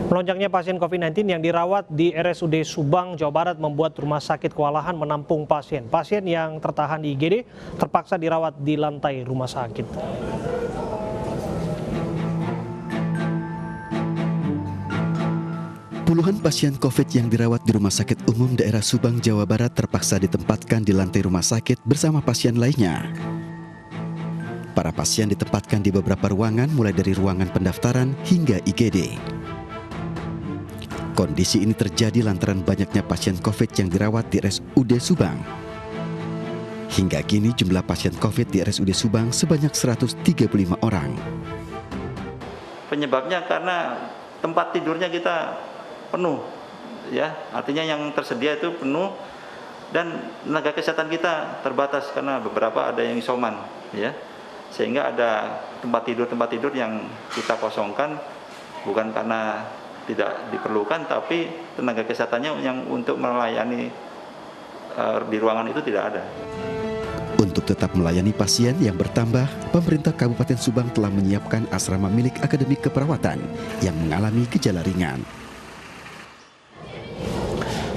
Melonjaknya pasien COVID-19 yang dirawat di RSUD Subang, Jawa Barat membuat rumah sakit kewalahan menampung pasien. Pasien yang tertahan di IGD terpaksa dirawat di lantai rumah sakit. Puluhan pasien COVID yang dirawat di Rumah Sakit Umum Daerah Subang, Jawa Barat terpaksa ditempatkan di lantai rumah sakit bersama pasien lainnya. Para pasien ditempatkan di beberapa ruangan mulai dari ruangan pendaftaran hingga IGD. Kondisi ini terjadi lantaran banyaknya pasien COVID yang dirawat di RSUD Subang. Hingga kini jumlah pasien COVID di RSUD Subang sebanyak 135 orang. Penyebabnya karena tempat tidurnya kita penuh, ya, artinya yang tersedia itu penuh dan tenaga kesehatan kita terbatas karena beberapa ada yang isoman, ya, sehingga ada tempat tidur yang kita kosongkan bukan karena tidak diperlukan, tapi tenaga kesehatannya yang untuk melayani di ruangan itu tidak ada. Untuk tetap melayani pasien yang bertambah, pemerintah Kabupaten Subang telah menyiapkan asrama milik Akademi Keperawatan yang mengalami gejala ringan.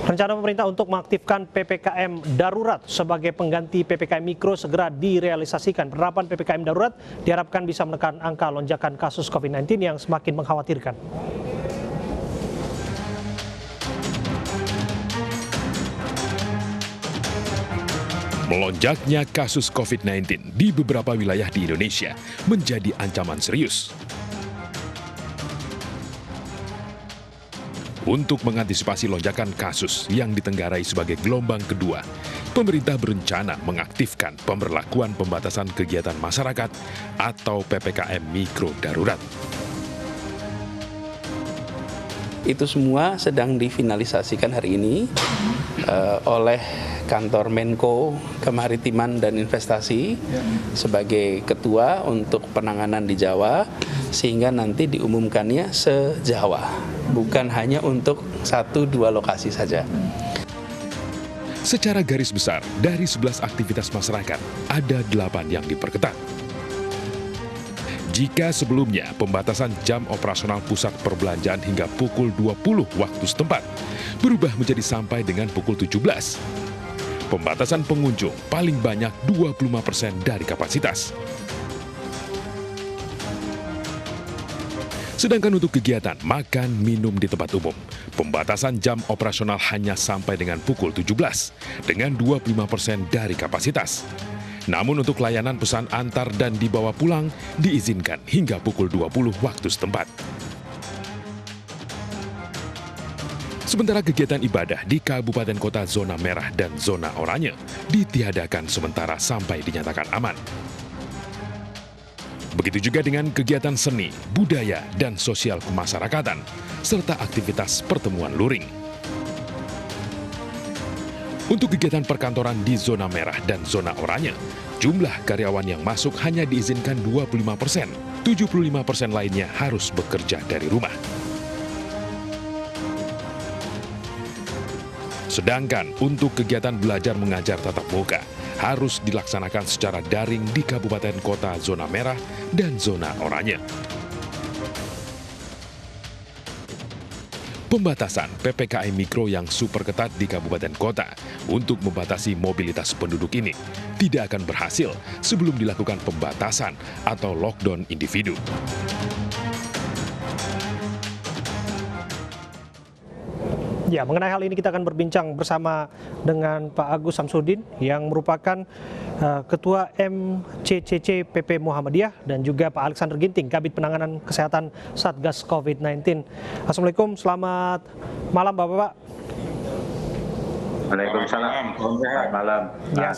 Rencana pemerintah untuk mengaktifkan PPKM darurat sebagai pengganti PPKM mikro segera direalisasikan. Penerapan PPKM darurat diharapkan bisa menekan angka lonjakan kasus COVID-19 yang semakin mengkhawatirkan. Melonjaknya kasus COVID-19 di beberapa wilayah di Indonesia menjadi ancaman serius. Untuk mengantisipasi lonjakan kasus yang ditenggarai sebagai gelombang kedua, pemerintah berencana mengaktifkan pemberlakuan pembatasan kegiatan masyarakat atau PPKM mikro darurat. Itu semua sedang difinalisasikan hari ini oleh Kantor Menko Kemaritiman dan Investasi sebagai ketua untuk penanganan di Jawa, sehingga nanti diumumkannya se-Jawa, bukan hanya untuk 1-2 lokasi saja. Secara garis besar, dari 11 aktivitas masyarakat, ada 8 yang diperketat. Jika sebelumnya pembatasan jam operasional pusat perbelanjaan hingga pukul 20 waktu setempat, berubah menjadi sampai dengan pukul 17. Pembatasan pengunjung paling banyak 25% dari kapasitas. Sedangkan untuk kegiatan makan minum di tempat umum, pembatasan jam operasional hanya sampai dengan pukul 17 dengan 25% dari kapasitas. Namun untuk layanan pesan antar dan dibawa pulang diizinkan hingga pukul 20 waktu setempat. Sementara kegiatan ibadah di kabupaten kota zona merah dan zona oranye ditiadakan sementara sampai dinyatakan aman. Begitu juga dengan kegiatan seni, budaya, dan sosial kemasyarakatan, serta aktivitas pertemuan luring. Untuk kegiatan perkantoran di zona merah dan zona oranye, jumlah karyawan yang masuk hanya diizinkan 25%, 75% lainnya harus bekerja dari rumah. Sedangkan untuk kegiatan belajar mengajar tatap muka harus dilaksanakan secara daring di kabupaten kota zona merah dan zona oranye. Pembatasan PPKM mikro yang super ketat di kabupaten kota untuk membatasi mobilitas penduduk ini tidak akan berhasil sebelum dilakukan pembatasan atau lockdown individu. Ya, mengenai hal ini kita akan berbincang bersama dengan Pak Agus Samsudin yang merupakan Ketua MCCC PP Muhammadiyah dan juga Pak Alexander Ginting, Kabid Penanganan Kesehatan Satgas COVID-19. Assalamualaikum, selamat malam Bapak-Bapak. Waalaikumsalam. Selamat malam. Ya,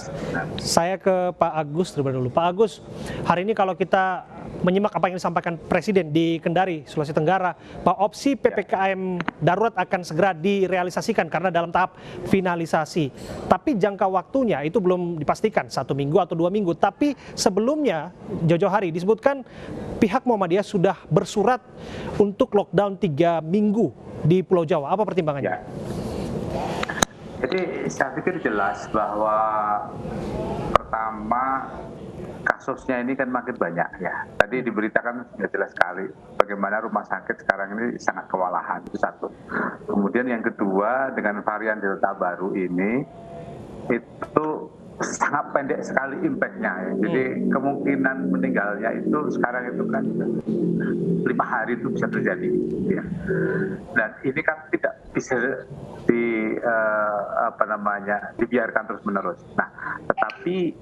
saya ke Pak Agus terlebih dahulu. Pak Agus, hari ini kalau kita menyimak apa yang disampaikan Presiden di Kendari, Sulawesi Tenggara, bahwa opsi PPKM darurat akan segera direalisasikan karena dalam tahap finalisasi. Tapi jangka waktunya itu belum dipastikan, 1 minggu atau 2 minggu. Tapi sebelumnya, jauh-jauh hari disebutkan pihak Muhammadiyah sudah bersurat untuk lockdown 3 minggu di Pulau Jawa. Apa pertimbangannya? Ya. Jadi saya pikir jelas bahwa pertama kasusnya ini kan makin banyak ya. Tadi diberitakan sudah jelas sekali bagaimana rumah sakit sekarang ini sangat kewalahan, itu satu. Kemudian yang kedua, dengan varian Delta baru ini itu sangat pendek sekali impact-nya ya. Jadi kemungkinan meninggalnya itu sekarang itu kan 5 hari itu bisa terjadi ya. Dan ini kan tidak bisa dibiarkan terus menerus. Nah, tetapi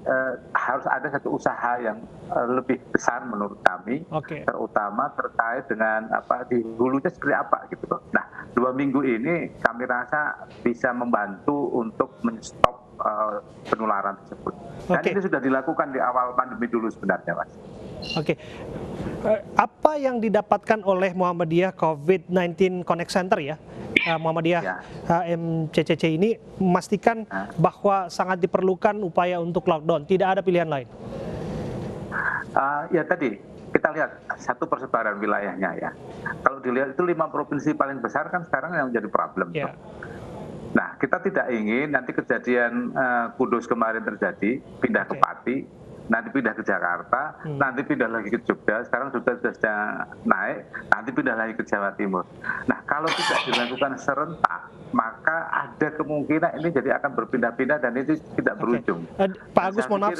harus ada satu usaha yang lebih besar menurut kami, terutama terkait dengan di hulunya seperti apa gitu loh. Nah, 2 minggu ini kami rasa bisa membantu untuk menstop penularan tersebut. Dan ini sudah dilakukan di awal pandemi dulu sebenarnya, Mas. Apa yang didapatkan oleh Muhammadiyah COVID-19 Connect Center ya? Muhammadiyah MCCC ini memastikan bahwa sangat diperlukan upaya untuk lockdown, tidak ada pilihan lain. Ya tadi kita lihat satu persebaran wilayahnya ya. Kalau dilihat itu 5 provinsi paling besar kan sekarang yang menjadi problem. Nah, kita tidak ingin nanti kejadian Kudus kemarin terjadi, pindah ke Pati, nanti pindah ke Jakarta, nanti pindah lagi ke Jogja, sekarang sudah naik, nanti pindah lagi ke Jawa Timur. Nah, kalau tidak dilakukan serentak, maka ada kemungkinan ini jadi akan berpindah-pindah dan itu tidak berujung. Pak Agus, mohon maaf,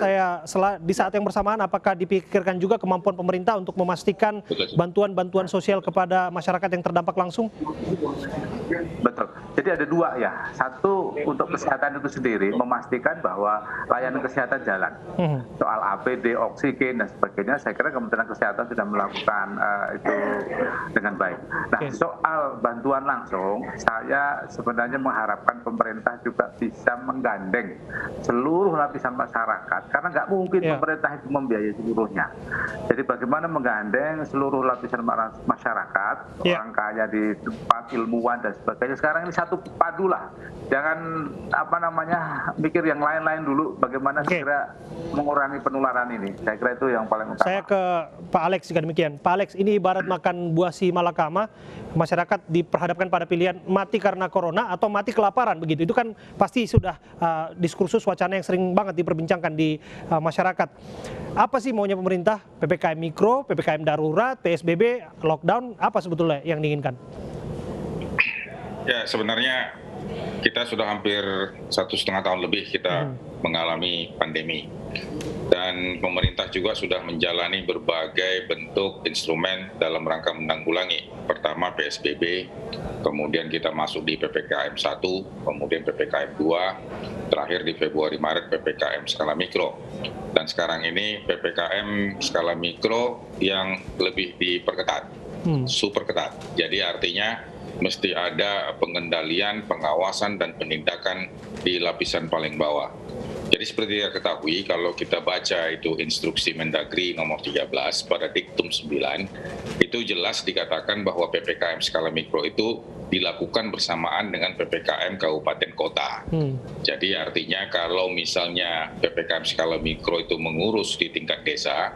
di saat yang bersamaan, apakah dipikirkan juga kemampuan pemerintah untuk memastikan bantuan-bantuan sosial kepada masyarakat yang terdampak langsung? Betul. Jadi ada 2 ya. Satu untuk kesehatan itu sendiri, memastikan bahwa layanan kesehatan jalan. Soal APD, oksigen dan sebagainya, saya kira Kementerian Kesehatan sudah melakukan itu dengan baik. Nah, soal bantuan langsung, saya sebenarnya mengharapkan pemerintah juga bisa menggandeng seluruh lapisan masyarakat, karena nggak mungkin pemerintah itu membiayai seluruhnya. Jadi bagaimana menggandeng seluruh lapisan masyarakat, orang kaya di tempat, ilmuwan dan sebagainya. Sekarang ini satu padulah, jangan mikir yang lain-lain dulu, bagaimana segera mengurangi penularan ini. Saya kira itu yang paling utama. Saya ke Pak Alex jika demikian. Pak Alex, ini ibarat makan buah si malakama, masyarakat diperhadapkan pada pilihan mati karena corona atau mati kelaparan, begitu. Itu kan pasti sudah diskursus wacana yang sering banget diperbincangkan di masyarakat. Apa sih maunya pemerintah? PPKM mikro, PPKM darurat, PSBB, lockdown, apa sebetulnya yang diinginkan? Ya, sebenarnya kita sudah hampir 1,5 tahun lebih kita mengalami pandemi. Dan pemerintah juga sudah menjalani berbagai bentuk instrumen dalam rangka menanggulangi. Pertama PSBB, kemudian kita masuk di PPKM 1, kemudian PPKM 2, terakhir di Februari-Maret PPKM skala mikro. Dan sekarang ini PPKM skala mikro yang lebih diperketat, super ketat. Jadi artinya mesti ada pengendalian, pengawasan, dan penindakan di lapisan paling bawah. Jadi seperti kita ketahui, kalau kita baca itu instruksi Mendagri nomor 13 pada diktum 9, itu jelas dikatakan bahwa PPKM skala mikro itu dilakukan bersamaan dengan PPKM kabupaten kota. Jadi artinya kalau misalnya PPKM skala mikro itu mengurus di tingkat desa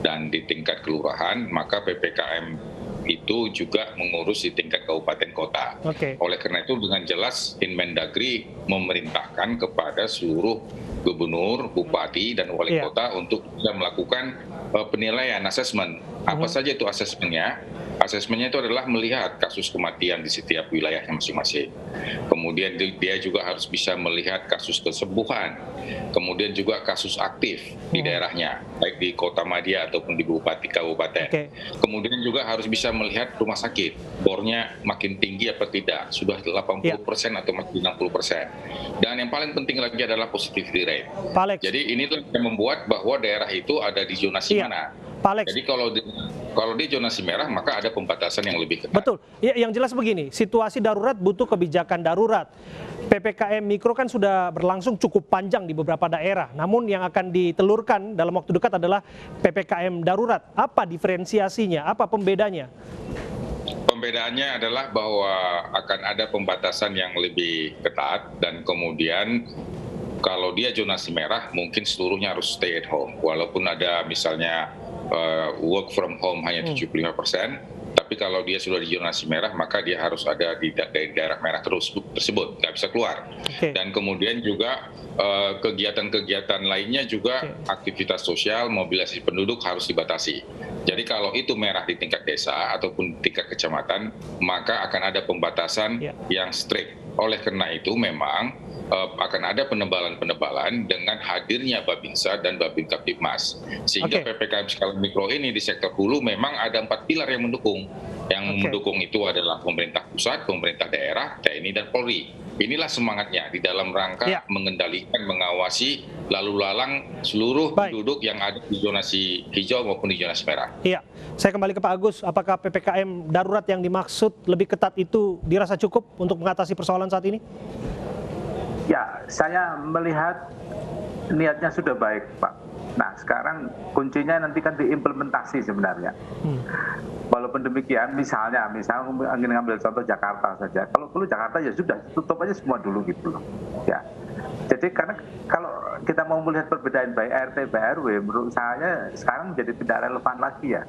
dan di tingkat kelurahan, maka PPKM itu juga mengurus di tingkat kabupaten kota. Oleh karena itu dengan jelas Inmendagri memerintahkan kepada seluruh gubernur, bupati, dan wali kota untuk bisa melakukan penilaian, asesmen. Apa saja itu asesmennya? Asesmennya itu adalah melihat kasus kematian di setiap wilayahnya masing-masing. Kemudian dia juga harus bisa melihat kasus kesembuhan. Kemudian juga kasus aktif di daerahnya, baik di kota madya ataupun di bupati kabupaten. Kemudian juga harus bisa melihat rumah sakit, bornya makin tinggi apa tidak, sudah 80% atau masih 60%. Dan yang paling penting lagi adalah positivity rate. Jadi ini tuh yang membuat bahwa daerah itu ada di zonasi mana. Jadi kalau di zonasi merah maka ada pembatasan yang lebih ketat. Betul. Ya, yang jelas begini, situasi darurat butuh kebijakan darurat. PPKM mikro kan sudah berlangsung cukup panjang di beberapa daerah. Namun yang akan ditelurkan dalam waktu dekat adalah PPKM darurat. Apa diferensiasinya? Apa pembedanya? Pembedaannya adalah bahwa akan ada pembatasan yang lebih ketat dan kemudian kalau dia zonasi merah mungkin seluruhnya harus stay at home. Walaupun ada misalnya work from home hanya 75%, Tapi kalau dia sudah di zonasi merah, maka dia harus ada di daerah merah tersebut, nggak bisa keluar. Dan kemudian juga kegiatan-kegiatan lainnya juga aktivitas sosial, mobilisasi penduduk harus dibatasi. Jadi kalau itu merah di tingkat desa ataupun tingkat kecamatan, maka akan ada pembatasan yang strict. Oleh karena itu memang akan ada penebalan-penebalan dengan hadirnya Babinsa dan Babin Kaptipmas. Sehingga PPKM skala mikro ini di sektor hulu memang ada 4 pilar yang mendukung. Yang mendukung itu adalah pemerintah pusat, pemerintah daerah, TNI, dan Polri. Inilah semangatnya di dalam rangka mengendalikan, mengawasi lalu lalang seluruh penduduk yang ada di zonasi hijau maupun di zonasi merah. Iya, saya kembali ke Pak Agus. Apakah PPKM darurat yang dimaksud lebih ketat itu dirasa cukup untuk mengatasi persoalan saat ini? Ya, saya melihat niatnya sudah baik, Pak. Nah, sekarang kuncinya nanti kan diimplementasi sebenarnya. Walaupun demikian, misalnya ingin ngambil contoh Jakarta saja. Kalau perlu Jakarta ya sudah, tutup aja semua dulu gitu loh. Ya. Jadi karena kalau kita mau melihat perbedaan by RT, by RW, menurut saya sekarang jadi tidak relevan lagi ya.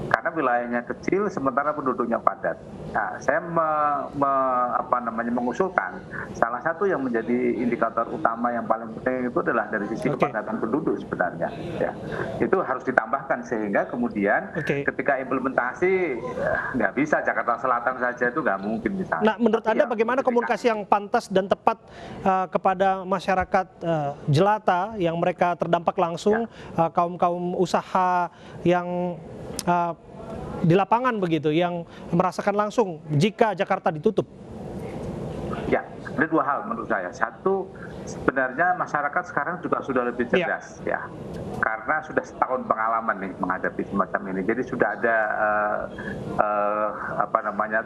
Karena wilayahnya kecil, sementara penduduknya padat. Nah, saya mengusulkan salah satu yang menjadi indikator utama yang paling penting itu adalah dari sisi kepadatan penduduk sebenarnya. Ya, itu harus ditambahkan sehingga kemudian ketika implementasi nggak bisa Jakarta Selatan saja itu nggak mungkin misalnya. Nah, menurut Anda bagaimana komunikasi yang pantas dan tepat kepada masyarakat jelata yang mereka terdampak langsung, kaum-kaum usaha yang di lapangan begitu, yang merasakan langsung jika Jakarta ditutup? Ya, ada 2 hal menurut saya. Satu, sebenarnya masyarakat sekarang juga sudah lebih cerdas ya, karena sudah setahun pengalaman nih menghadapi semacam ini. Jadi sudah ada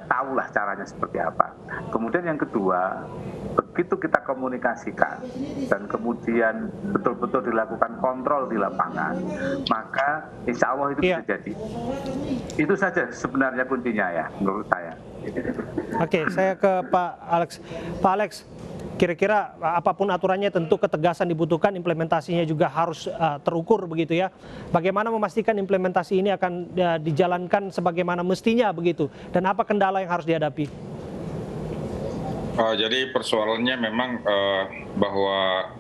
tahulah caranya seperti apa. Kemudian yang kedua, begitu kita komunikasikan dan kemudian betul-betul dilakukan kontrol di lapangan, maka insya Allah itu bisa jadi. Itu saja sebenarnya kuncinya ya menurut saya. Oke, saya ke Pak Alex. Pak Alex, kira-kira apapun aturannya tentu ketegasan dibutuhkan, implementasinya juga harus terukur begitu ya. Bagaimana memastikan implementasi ini akan dijalankan sebagaimana mestinya begitu, dan apa kendala yang harus dihadapi? Jadi persoalannya memang bahwa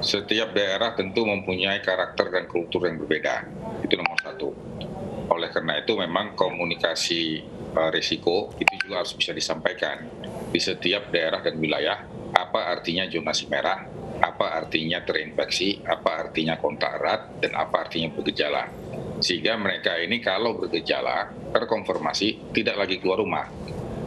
setiap daerah tentu mempunyai karakter dan kultur yang berbeda. Itu nomor 1. Oleh karena itu memang komunikasi risiko itu juga harus bisa disampaikan di setiap daerah dan wilayah. Apa artinya zonasi merah, apa artinya terinfeksi, apa artinya kontak erat, dan apa artinya bergejala. Sehingga mereka ini kalau bergejala, terkonfirmasi, tidak lagi keluar rumah.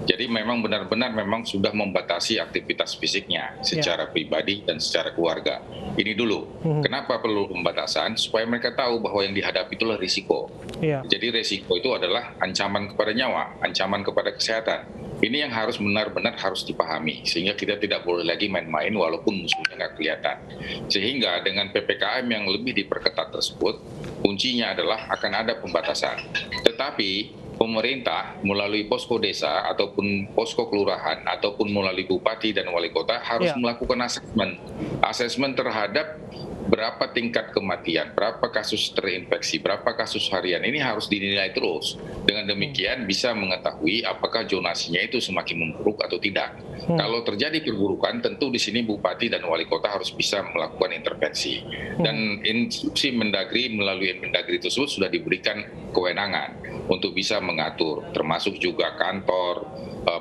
Jadi memang benar-benar memang sudah membatasi aktivitas fisiknya secara pribadi dan secara keluarga. Ini dulu. Kenapa perlu pembatasan? Supaya mereka tahu bahwa yang dihadapi itulah risiko. Jadi risiko itu adalah ancaman kepada nyawa, ancaman kepada kesehatan. Ini yang harus benar-benar harus dipahami. Sehingga kita tidak boleh lagi main-main walaupun musuhnya nggak kelihatan. Sehingga dengan PPKM yang lebih diperketat tersebut, kuncinya adalah akan ada pembatasan. Tetapi pemerintah melalui posko desa ataupun posko kelurahan ataupun melalui bupati dan wali kota harus melakukan asesmen terhadap berapa tingkat kematian, berapa kasus terinfeksi, berapa kasus harian. Ini harus dinilai terus. Dengan demikian bisa mengetahui apakah zonasinya itu semakin memburuk atau tidak. Kalau terjadi perburukan, tentu di sini bupati dan wali kota harus bisa melakukan intervensi. Dan instruksi Mendagri melalui Mendagri tersebut sudah diberikan kewenangan untuk bisa mengatur, termasuk juga kantor,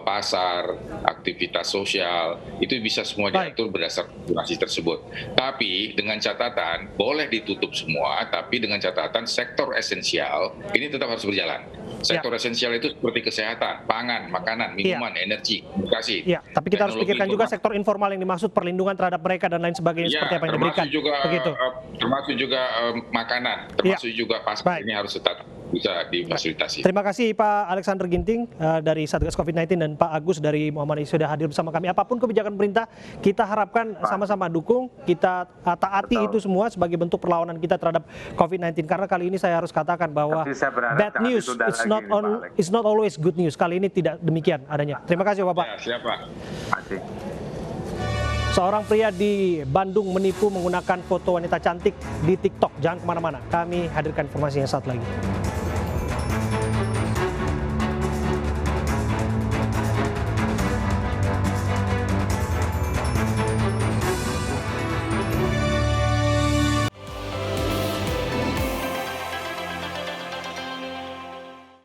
pasar, aktivitas sosial, itu bisa semua diatur berdasarkan zonasi tersebut. Tapi dengan catatan, boleh ditutup semua, tapi dengan catatan sektor esensial ini tetap harus berjalan. Sektor esensial itu seperti kesehatan, pangan, makanan, minuman, energi, komunikasi. Tapi kita harus pikirkan juga sektor informal yang dimaksud, perlindungan terhadap mereka dan lain sebagainya seperti apa yang diberikan. Termasuk juga makanan, termasuk juga pasar ini harus tetap bisa difasilitasi. Terima kasih Pak Alexander Ginting dari Satgas COVID-19 dan Pak Agus dari Muhammadiyah sudah hadir bersama kami. Apapun kebijakan pemerintah, kita harapkan sama-sama dukung, kita taati itu semua sebagai bentuk perlawanan kita terhadap COVID-19. Karena kali ini saya harus katakan bahwa bad news it's not always good news. Kali ini tidak demikian adanya. Terima kasih Bapak. Siap Pak. Seorang pria di Bandung menipu menggunakan foto wanita cantik di TikTok. Jangan kemana-mana, kami hadirkan informasinya saat lagi.